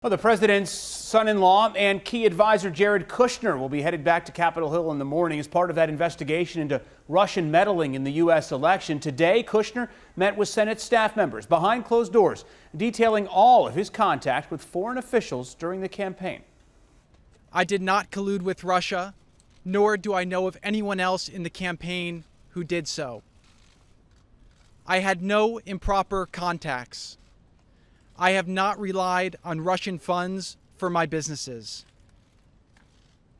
Well, the president's son-in-law and key advisor Jared Kushner will be headed back to Capitol Hill in the morning as part of that investigation into Russian meddling in the U.S. election. Today, Kushner met with Senate staff members behind closed doors, detailing all of his contact with foreign officials during the campaign. I did not collude with Russia, nor do I know of anyone else in the campaign who did so. I had no improper contacts. I have not relied on Russian funds for my businesses.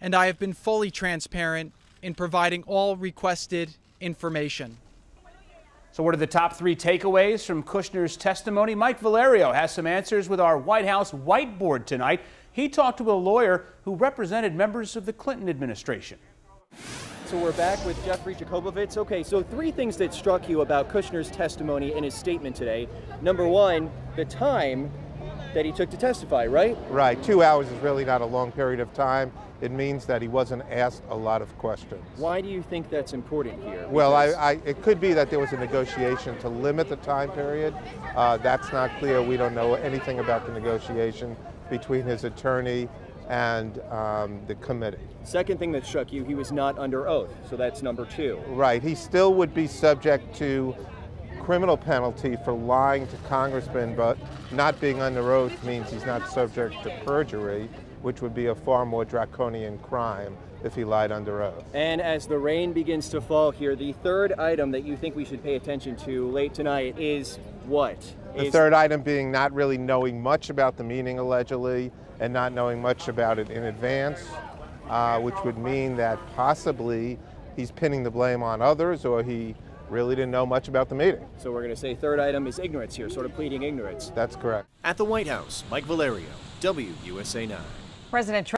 And I have been fully transparent in providing all requested information. So what are the top three takeaways from Kushner's testimony? Mike Valerio has some answers with our White House whiteboard tonight. He talked to a lawyer who represented members of the Clinton administration. So we're back with Jeffrey Jacobovitz. Okay, so three things that struck you about Kushner's testimony in his statement today. Number one, the time that he took to testify, right? Right. 2 hours is really not a long period of time. It means that he wasn't asked a lot of questions. Why do you think that's important here? Well, it could be that there was a negotiation to limit the time period. That's not clear. We don't know anything about the negotiation between his attorney and the committee. Second thing that struck you, he was not under oath, so that's number two. Right. He still would be subject to criminal penalty for lying to congressmen, but not being under oath means he's not subject to perjury, which would be a far more draconian crime if he lied under oath. And as the rain begins to fall here, the third item that you think we should pay attention to late tonight is what? The third item being not really knowing much about the meeting allegedly and not knowing much about it in advance, which would mean that possibly he's pinning the blame on others or he really didn't know much about the meeting. So we're going to say third item is ignorance here, sort of pleading ignorance. That's correct. At the White House, Mike Valerio, WUSA 9. President Trump